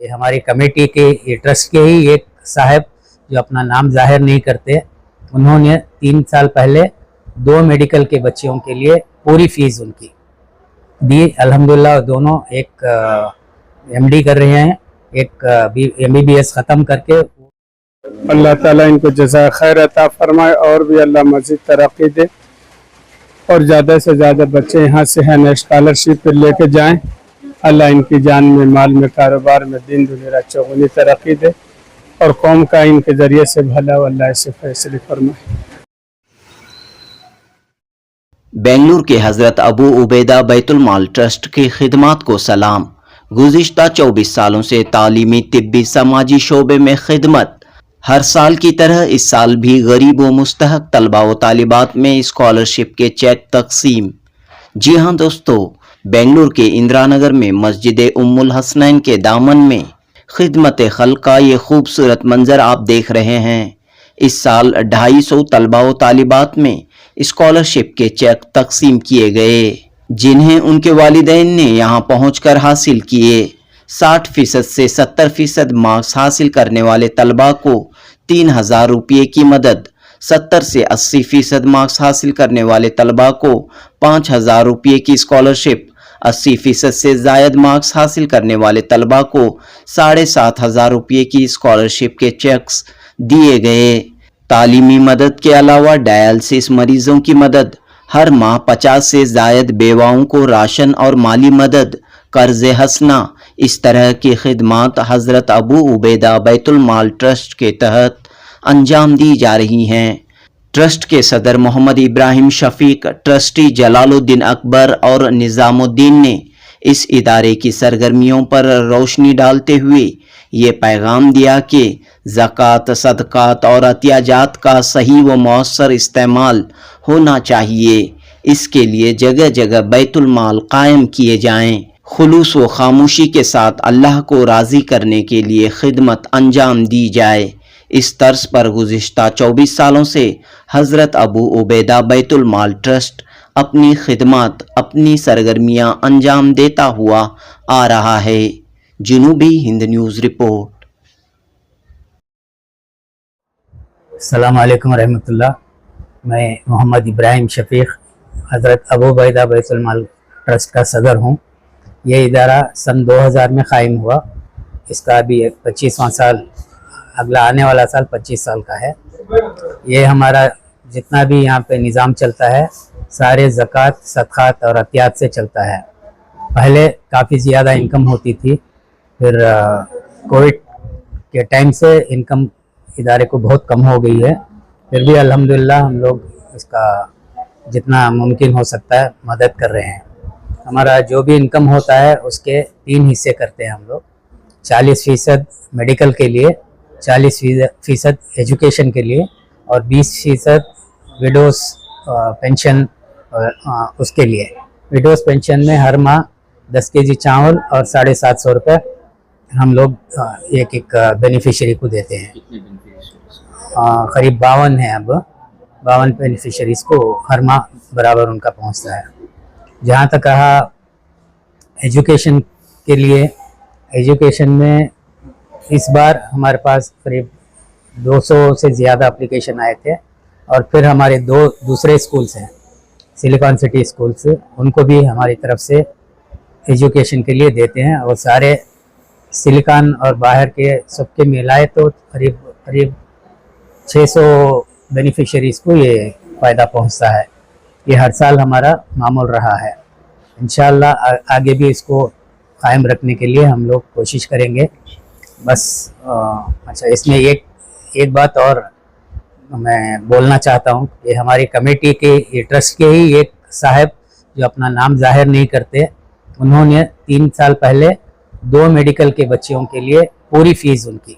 ये हमारी कमेटी के, ये ट्रस्ट के ही एक साहब जो अपना नाम जाहिर नहीं करते, उन्होंने 3 साल पहले 2 मेडिकल के बच्चों के लिए पूरी फीस उनकी दी। अल्हम्दुलिल्लाह दोनों एक एमडी कर रहे हैं, एक एमबीबीएस ख़त्म करके। अल्लाह ताला इनको जज़ा खैर अता फरमाए और भी अल्लाह मज़ीद तरक्की दे और ज़्यादा से ज़्यादा बच्चे यहाँ से है ना स्कॉलरशिप पर लेके जाएं। अल्लाह इनकी जान में, माल में, कारोबार में दिन दुनिया चौगुनी तरक्की दे और कौम का इनके ज़रिए से भला अल्लाह से फैसले फरमाए। बेंगलुरु के हज़रत अबू उबैदा बैतुल माल ट्रस्ट की खिदमात को सलाम। गुज़िश्ता 24 सालों से तालीमी, तिब्बी, समाजी शोबे में खिदमत। हर साल की तरह इस साल भी गरीब व मुस्तहक तलबा व तालिबात में स्कॉलरशिप के चेक तकसीम। जी हाँ दोस्तों, बेंगलुरु के इंदिरा नगर में मस्जिद उम्मुल हसनैन के दामन में खिदमत खल्क का ये खूबसूरत मंजर आप देख रहे हैं। इस साल 250 तलबा व तालिबात में स्कॉलरशिप के चेक तकसीम किए गए, जिन्हें उनके वालिदैन ने यहाँ पहुँचकर हासिल किए। 60% से 70% मार्क्स हासिल करने वाले तलबा को 3000 रुपये की मदद, 70 से 80% मार्क्स हासिल करने वाले तलबा को 5000 रुपये की स्कॉलरशिप, 80% से ज़ायद मार्क्स हासिल करने वाले तलबा को 7500 रुपये की स्कॉलरशिप के चेक्स दिए गए। तालीमी मदद के अलावा डायलिसिस मरीजों की मदद, हर माह 50 से ज़ायद बेवाओं को राशन और माली मदद, कर्ज हसना, इस तरह की खिदमात हज़रत अबू उबैदा बैतुल माल ट्रस्ट के तहत अंजाम दी जा रही हैं। ट्रस्ट के सदर मोहम्मद इब्राहिम शफीक, ट्रस्टी जलालुद्दीन अकबर और निज़ामुद्दीन ने इस इदारे की सरगर्मियों पर रोशनी डालते हुए ये पैगाम दिया कि ज़कात, सदक़ात और अतियाजात का सही व मौसर इस्तेमाल होना चाहिए। इसके लिए जगह जगह बैतुल माल कायम किए जाएं। खुलूस व खामोशी के साथ अल्लाह को राज़ी करने के लिए खिदमत अंजाम दी जाए। इस तर्ज पर गुज़िश्ता 24 सालों से हज़रत अबू उबैदा बैतुल माल ट्रस्ट अपनी खिदमत, अपनी सरगर्मियाँ अंजाम देता हुआ आ रहा है। जनूबी हिंद न्यूज़ रिपोर्ट। अस्सलाम वालेकुम रहमतुल्लाह। मैं मोहम्मद इब्राहिम शफीक, हज़रत अबू उबैदा बैतुल माल ट्रस्ट का सदर हूँ। ये इदारा सन 2000 में क़ायम हुआ। इसका अभी 25वां साल, अगला आने वाला साल 25 साल का है। ये हमारा जितना भी यहाँ पे निज़ाम चलता है सारे ज़कात, सदक़ात और अतियात से चलता है। पहले काफ़ी ज़्यादा इनकम होती थी, फिर कोविड के टाइम से इनकम इदारे को बहुत कम हो गई है। फिर भी अल्हम्दुलिल्लाह हम लोग इसका जितना मुमकिन हो सकता है मदद कर रहे हैं। हमारा जो भी इनकम होता है उसके 3 हिस्से करते हैं हम लोग। 40% मेडिकल के लिए, 40% एजुकेशन के लिए और 20% विडोज़ पेंशन उसके लिए। विडोज़ पेंशन में हर माह 10 केजी चावल और 750 रुपये हम लोग एक बेनिफिशरी को देते हैं। करीब 52 है, अब 52 बेनिफिशरीज़ को हर माह बराबर उनका पहुंचता है। जहाँ तक कहा एजुकेशन के लिए, एजुकेशन में इस बार हमारे पास करीब 200 से ज़्यादा एप्लीकेशन आए थे और फिर हमारे 2 दूसरे स्कूल्स हैं, सिलिकॉन सिटी स्कूल्स, उनको भी हमारी तरफ से एजुकेशन के लिए देते हैं। और सारे सिलिकॉन और बाहर के सबके मिलाए तो करीब 600 बेनिफिशरीज़ को ये फ़ायदा पहुंचता है। ये हर साल हमारा मामूल रहा है। इंशाअल्लाह आगे भी इसको कायम रखने के लिए हम लोग कोशिश करेंगे। बस अच्छा, इसमें एक बात और मैं बोलना चाहता हूँ कि हमारी कमेटी के, ये ट्रस्ट के ही एक साहब जो अपना नाम जाहिर नहीं करते, उन्होंने 3 साल पहले 2 मेडिकल के बच्चों के लिए पूरी फीस उनकी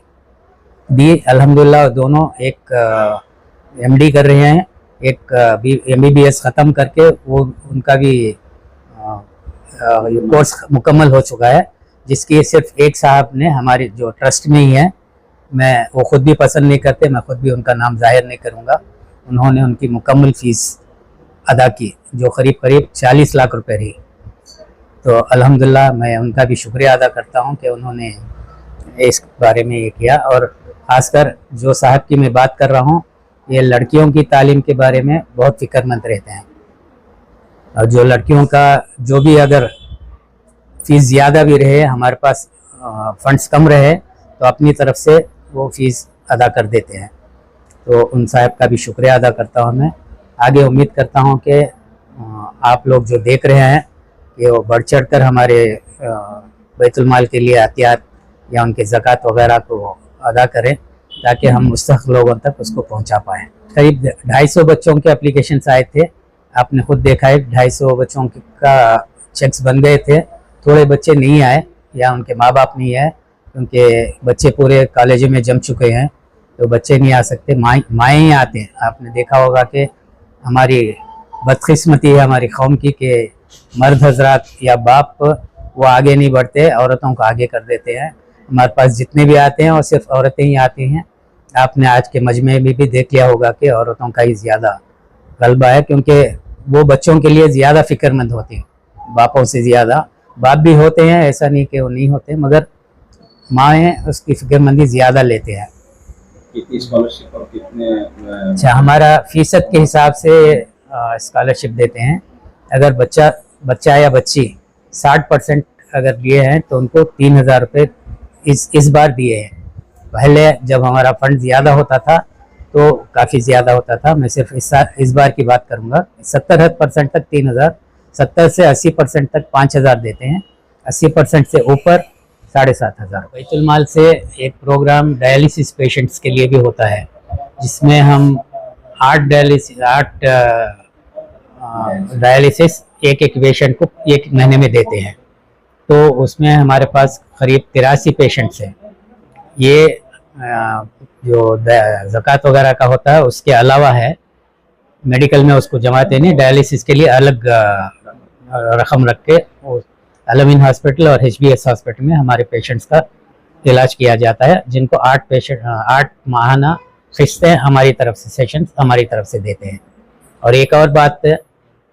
दी। अल्हम्दुलिल्लाह दोनों एक एमडी कर रहे हैं, एक एमबीबीएस ख़त्म करके वो उनका भी कोर्स मुकम्मल हो चुका है, जिसकी सिर्फ एक साहब ने हमारे जो ट्रस्ट में ही है, मैं वो ख़ुद भी पसंद नहीं करते, मैं ख़ुद भी उनका नाम जाहिर नहीं करूँगा, उन्होंने उनकी मुकम्मल फ़ीस अदा की जो करीब 40 लाख रुपए रही। तो अल्हम्दुलिल्लाह मैं उनका भी शुक्रिया अदा करता हूँ कि उन्होंने इस बारे में ये किया। और ख़ासकर जो साहब की मैं बात कर रहा हूँ, ये लड़कियों की तालीम के बारे में बहुत फिक्रमंद रहते हैं। और जो लड़कियों का जो भी अगर फीस ज़्यादा भी रहे, हमारे पास फंड्स कम रहे, तो अपनी तरफ से वो फीस अदा कर देते हैं। तो उन साहब का भी शुक्रिया अदा करता हूँ मैं। आगे उम्मीद करता हूँ कि आप लोग जो देख रहे हैं कि वो बढ़ चढ़ कर हमारे बैतुल माल के लिए एहतियात या उनके ज़कात वगैरह को अदा करें, ताकि हम मुस्तहक़ लोगों तक उसको पहुँचा पाएँ। करीब 250 बच्चों के एप्लीकेशंस आए थे, आपने खुद देखा है। 250 बच्चों का चेक्स बन गए थे। थोड़े बच्चे नहीं आए या उनके माँ बाप नहीं आए, क्योंकि बच्चे पूरे कॉलेज में जम चुके हैं, तो बच्चे नहीं आ सकते, माएँ ही आते हैं। आपने देखा होगा कि हमारी बदकिस्मती है हमारी कौम की कि मर्द हजरात या बाप वो आगे नहीं बढ़ते, औरतों को आगे कर देते हैं। हमारे पास जितने भी आते हैं वो सिर्फ औरतें ही आती हैं। आपने आज के मजमे में भी देख लिया होगा कि औरतों का ही ज़्यादा गलबा है, क्योंकि वो बच्चों के लिए ज़्यादा फिक्रमंद होती हैं, बापों से ज़्यादा। बाप भी होते हैं, ऐसा नहीं कि वो नहीं होते, मगर माएँ उसकी फिक्रमंदी ज़्यादा लेते हैं। कितनी स्कॉलरशिप और कितने अच्छा, हमारा फ़ीसद के हिसाब से स्कॉलरशिप देते हैं। अगर बच्चा या बच्ची 60% अगर लिए हैं तो उनको 3000 रुपये इस बार दिए हैं। पहले जब हमारा फंड ज़्यादा होता था तो काफ़ी ज़्यादा होता था। मैं सिर्फ इस बार की बात करूँगा। 70% तक 3000, 70 से 80% तक 5000 देते हैं, 80% से ऊपर 7500। बैतुल माल से एक प्रोग्राम डायलिसिस पेशेंट्स के लिए भी होता है, जिसमें हम 8 डायलिसिस एक पेशेंट को 1 महीने में देते हैं। तो उसमें हमारे पास करीब 83 पेशेंट्स हैं। ये जो ज़कात वगैरह का होता है उसके अलावा है, मेडिकल में उसको जमाते नहीं, डायलिसिस के लिए अलग रकम रख के अलमीन हॉस्पिटल और HBS हॉस्पिटल में हमारे पेशेंट्स का इलाज किया जाता है, जिनको 8 माहाना किस्तें हमारी तरफ से, सेशंस हमारी तरफ से देते हैं। और एक और बात,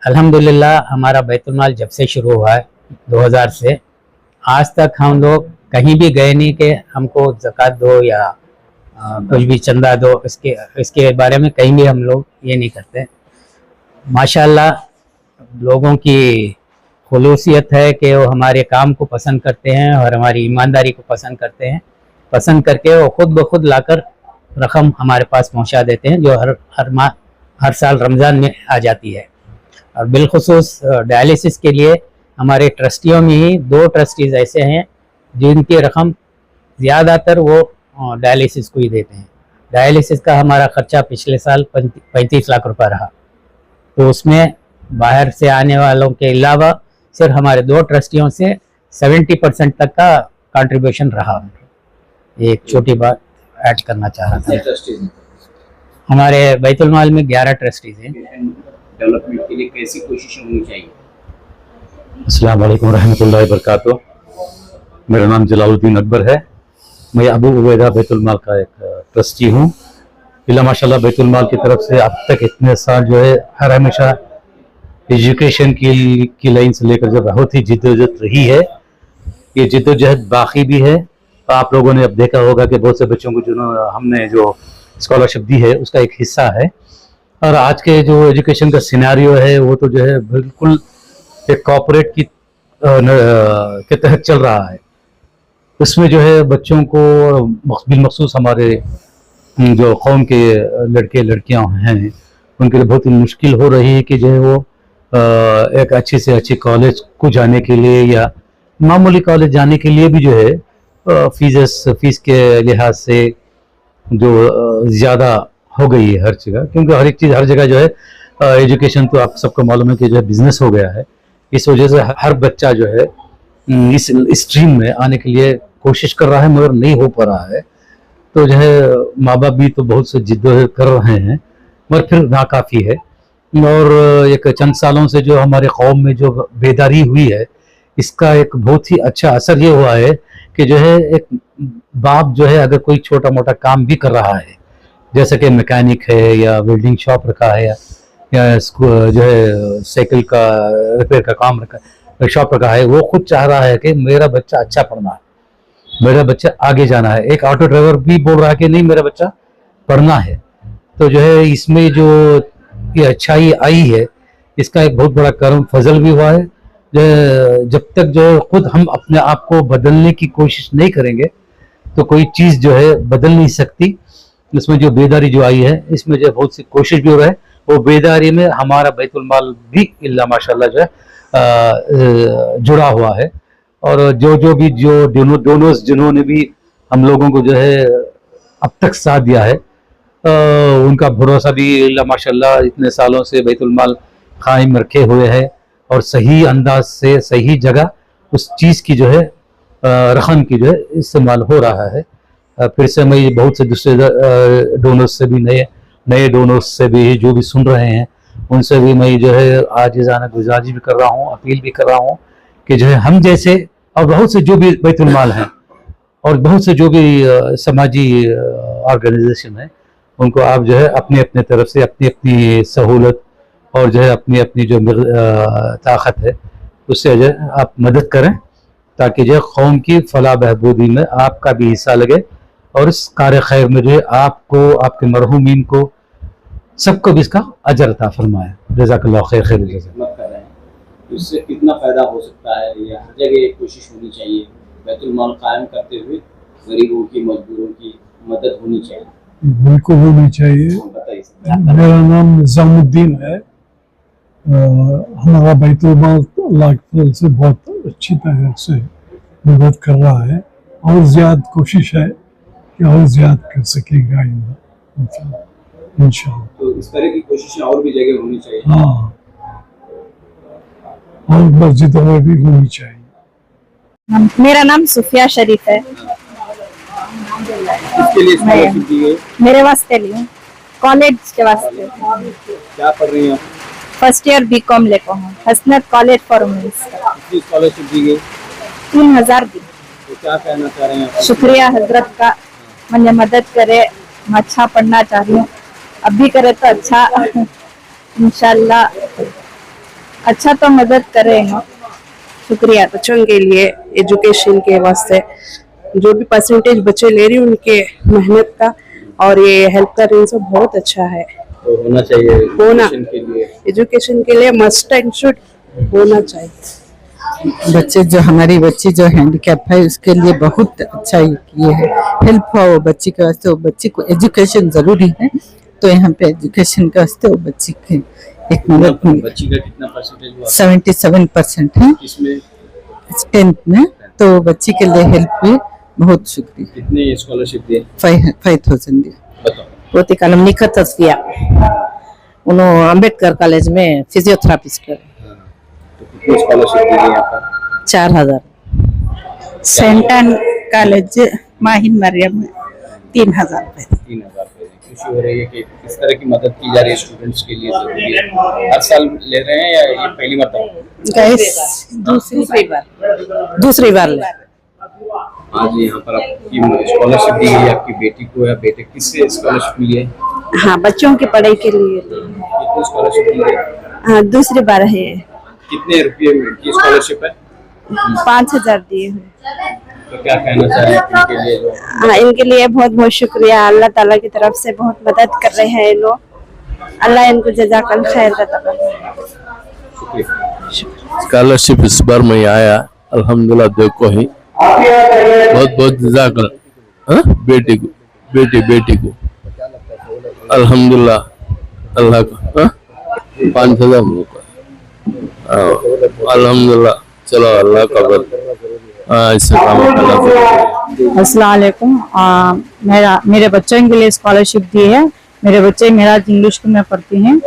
अल्हम्दुलिल्लाह हमारा बैतुल माल जब से शुरू हुआ है 2000 से आज तक हम लोग कहीं भी गए नहीं कि हमको ज़कात दो या कुछ भी चंदा दो, इसके बारे में कहीं भी हम लोग ये नहीं करते। माशाल्लाह लोगों की खुलूसियत है कि वो हमारे काम को पसंद करते हैं और हमारी ईमानदारी को पसंद करते हैं। पसंद करके वो खुद ब खुद लाकर रकम हमारे पास पहुंचा देते हैं, जो हर साल रमज़ान में आ जाती है। और बिलखुसूस डायलिसिस के लिए हमारे ट्रस्टियों में ही 2 ट्रस्टीज़ ऐसे हैं जिनकी रकम ज़्यादातर वो डायलिसिस को ही देते हैं। डायलिसिस का हमारा ख़र्चा पिछले साल 35 लाख रुपए रहा। तो उसमें बाहर से आने वालों के अलावा सिर्फ हमारे 2 ट्रस्टियों से 70% तक का कंट्रीब्यूशन रहा। एक छोटी बात ऐड करना चाह रहा था। ट्रस्टीज हमारे बैतुल माल में 11 ट्रस्टीज़ हैं। डेवलपमेंट के लिए कैसी कोशिशें होनी चाहिए? अस्सलाम वालेकुम रहमतुल्लाहि वबरकातुहू। मेरा नाम जलालुद्दीन अकबर है। मैं अबू उबैदा बैतुल माल का एक ट्रस्टी हूँ। इला माशाल्लाह बैतुल माल की तरफ से अब तक इतने साल जो है हर हमेशा एजुकेशन की लाइन से लेकर जो बहुत ही जिद्दोजहद रही है, ये जिद्दोजहद बाकी भी है। आप लोगों ने अब देखा होगा कि बहुत से बच्चों को जो हमने जो स्कॉलरशिप दी है उसका एक हिस्सा है। और आज के जो एजुकेशन का सिनेरियो है वो तो जो है बिल्कुल एक कॉर्पोरेट के तहत चल रहा है। उसमें जो है बच्चों को बिलमखसूस हमारे जो कौम के लड़के लड़कियां हैं उनके लिए बहुत ही मुश्किल हो रही है कि जो है वो एक अच्छी से अच्छी कॉलेज को जाने के लिए या मामूली कॉलेज जाने के लिए भी जो है फीस के लिहाज से जो ज़्यादा हो गई है हर जगह, क्योंकि हर एक चीज़ हर जगह जो है एजुकेशन तो आप सबको मालूम है कि जो है बिजनेस हो गया है। इस वजह से हर बच्चा जो है इस स्ट्रीम में आने के लिए कोशिश कर रहा है मगर नहीं हो पा रहा है। तो जो है माँ बाप भी तो बहुत से जिद्दोजहद कर रहे हैं मगर फिर नाकाफ़ी है। और एक चंद सालों से जो हमारे कौम में जो बेदारी हुई है इसका एक बहुत ही अच्छा असर ये हुआ है कि जो है एक बाप जो है अगर कोई छोटा मोटा काम भी कर रहा है, जैसे कि मैकेनिक है या वेल्डिंग शॉप रखा है या जो है साइकिल का रिपेयर का काम रखा शॉप रखा है, वो खुद चाह रहा है कि मेरा बच्चा अच्छा पढ़ना है। मेरा बच्चा आगे जाना है। एक ऑटो ड्राइवर भी बोल रहा है कि नहीं मेरा बच्चा पढ़ना है। तो जो है इसमें जो ये अच्छाई आई है, इसका एक बहुत बड़ा कर्म फजल भी हुआ है। जब तक जो है खुद हम अपने आप को बदलने की कोशिश नहीं करेंगे तो कोई चीज़ जो है बदल नहीं सकती। इसमें जो बेदारी जो आई है, इसमें जो बहुत सी कोशिश भी हो रहा है, वो बेदारी में हमारा बैतुल माल भी इल्ला माशाल्लाह जो है जुड़ा हुआ है। और जो भी डोनर्स जिन्होंने भी हम लोगों को जो है अब तक साथ दिया है, उनका भरोसा भी इल्ला माशाल्लाह इतने सालों से बैतुल माल कायम रखे हुए है और सही अंदाज से सही जगह उस चीज़ की जो है रकम की जो है इस्तेमाल हो रहा है। फिर से मैं बहुत से दूसरे डोनर्स से भी नए डोनर्स से भी जो भी सुन रहे हैं, उनसे भी मैं जो है आजिज़ाना गुजारिश भी कर रहा हूँ, अपील भी कर रहा हूँ कि जो है हम जैसे और बहुत से जो भी बैतुल माल हैं और बहुत से जो भी समाजी ऑर्गेनाइजेशन है, उनको आप जो है अपने अपने तरफ से अपनी अपनी सहूलत और जो है अपनी अपनी जो ताकत है उससे जो है आप मदद करें, ताकि जो है कौम की फलाह बहबूदी में आपका भी हिस्सा लगे और इस कार्य खैर में जो है आपको, आपके मरहूमीन को, सबको भी इसका अजर अता फरमाए। जज़ाकल्लाहु खैर खैर जज़ा। खिदमत कर रहे हैं, तो इससे कितना फायदा हो सकता है? या हर जगह एक कोशिश होनी चाहिए बैतुल माल कायम करते हुए गरीबों की, मजदूरों की मदद होनी चाहिए। बिल्कुल होनी चाहिए। बताइए। मेरा नाम निज़ामुद्दीन है। हमारा बैतुल माल अल्लाह के फजल से बहुत अच्छी तरह से मदद कर रहा है और ज़्यादा कोशिश है कि और ज़्यादा कर सकेगा इंशाअल्लाह। तो इस तरह की कोशिशें और भी जगह होनी चाहिए। हाँ, और मस्जिदों में भी होनी चाहिए। मेरा नाम सुफिया शरीफ है। इसके लिए स्कॉलरशिप दी गई? मेरे वास्ते ली, कॉलेज के वास्ते। क्या पढ़ रही हैं? फर्स्ट ईयर बीकॉम लेको हूँ, हसनत कॉलेज फॉर वुमेन्स। कितनी स्कॉलरशिप दी गई? 3000 दी। तो क्या कहना चाह रहे हैं आप? शुक्रिया हजरत का, मुझे मदद करे। मैं अच्छा पढ़ना चाह रही हूँ, अब भी करे तो अच्छा इंशाल्लाह, अच्छा तो मदद करेंगे। शुक्रिया। बच्चों के लिए एजुकेशन के वास्ते जो भी परसेंटेज बच्चे ले रही हैं उनके मेहनत का और ये हेल्प कर रही हैं, बहुत अच्छा है। तो होना चाहिए होना एजुकेशन के लिए मस्ट एंड शुड होना चाहिए। बच्चे जो हमारी बच्ची जो हैंडीकैप है उसके लिए बहुत अच्छा ये है, हेल्प हुआ वो बच्ची के वास्ते। वो बच्ची को एजुकेशन जरूरी है, तो यहाँ पे एजुकेशन के वास्ते वो बच्ची की एक मदद मिली। बच्ची का कितना परसेंटेज हुआ? 77% है किसमें? 10th में। तो बच्ची के लिए हेल्प हुई, बहुत शुक्रिया। कितने स्कॉलरशिप दिए? 5000 दिया। बताओ। पोती का नाम निखत तस्किया, उन्होंने अम्बेडकर कॉलेज में फिजियोथेरापिस्ट कर। तो कितनी स्कॉलरशिप दी गई आपका? 4000। सेंटन कॉलेज माहिन मरियम 3000 रुपए। 3000 रुपए। खुशी हो रही है कि किस तरह की मदद की जा रही है स्टूडेंट्स के लिए, जरूरी है। हर साल ले रहे हैं या ये पहली मरतबा? दूसरी बार ले। आज यहाँ पर आपकी स्कॉलरशिप दी गई, आपकी बेटी को या बेटे किससे स्कॉलरशिप मिली है? हाँ, बच्चों की पढ़ाई के लिए। कितनी स्कॉलरशिप दी है? हाँ, दूसरी बार है। कितने रुपये की स्कॉलरशिप है? 5000 दिए हुए। तो क्या कहना चाह रहे हैं इनके लिए? हाँ, इनके लिए बहुत बहुत शुक्रिया। अल्लाह ताला की तरफ से बहुत मदद कर रहे हैं ये लोग। अल्लाह इनको जज़ाकल खैर अता फरमाए। स्कॉलरशिप इस बार में आया, अल्हम्दुलिल्लाह। देखो ही बहुत बहुत जज़ाकल बेटी को अल्हम्दुलिल्लाह। अल्लाह का 5000 अल्हम्दुलिल्लाह। चलो अल्लाह का ऐसे काम। अस्सलाम वालेकुम। मेरे बच्चों के लिए स्कॉलरशिप दी है। मेरे बच्चे मेरा इंग्लिश में पढ़ती हैं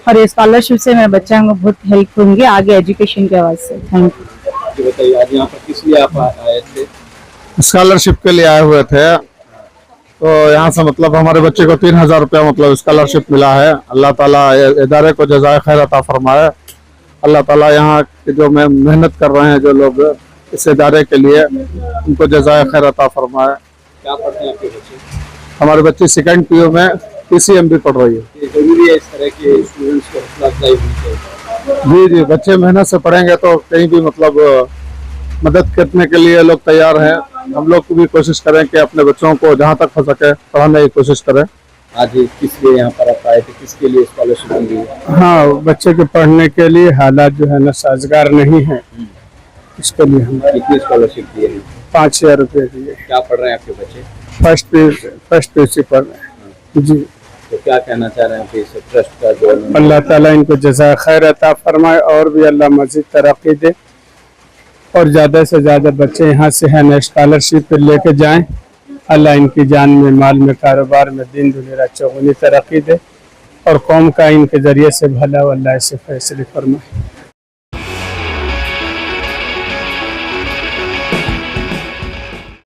और ये स्कॉलरशिप से मेरे बच्चों को बहुत हेल्प होंगी आगे एजुकेशन के वास्ते। Thank you. बताइए, आज यहाँ पर किस लिए आप आए थे? स्कॉलरशिप के लिए आए हुए थे। तो यहाँ से मतलब हमारे बच्चे को 3000 रुपया मतलब स्कॉलरशिप मिला है। अल्लाह ताला इदारे को जज़ाए खैर अता फरमाए। अल्लाह ताला यहाँ के जो मेहनत कर रहे हैं जो लोग इस इदारे के लिए, उनको जज़ाए खैर अता फरमाए। क्या पढ़ते हैं आपके बच्चे? हमारे बच्चे 2nd PU में PCM भी पढ़ रही है। ये जरूरी है इस तरह के स्टूडेंट्स को हौसला अफजाई होनी चाहिए। जी, बच्चे मेहनत से पढ़ेंगे तो कहीं भी मतलब मदद करने के लिए लोग तैयार हैं। हम लोग भी कोशिश करें कि अपने बच्चों को जहाँ तक हो सके पढ़ाने की कोशिश करें। आज किस लिए यहाँ पर आप आए थे, किसके लिए स्कॉलरशिप दी है? हाँ, बच्चे के पढ़ने के लिए हालात जो है ना साजगार नहीं है, इसके लिए हम कितनी स्कॉलरशिप दी है? 5,000 रुपये दिए। क्या पढ़ रहे हैं आपके बच्चे? फर्स्ट PUC पढ़ रहे हैं जी। तो क्या कहना चाह रहे हैं कि इस ट्रस्ट का जो अल्लाह ताला इनको जज़ा खैर अता फरमाए और भी अल्लाह मज़ीद तरक्की दे और ज़्यादा से ज़्यादा बच्चे यहाँ से है ना स्कॉलरशिप पे लेके जाएं। अल्लाह इनकी जान में, माल में, कारोबार में, दीन दुनिया चौगुनी तरक्की दे और कौम का इनके ज़रिए से भला अल्लाह ऐसे फैसले फरमाए।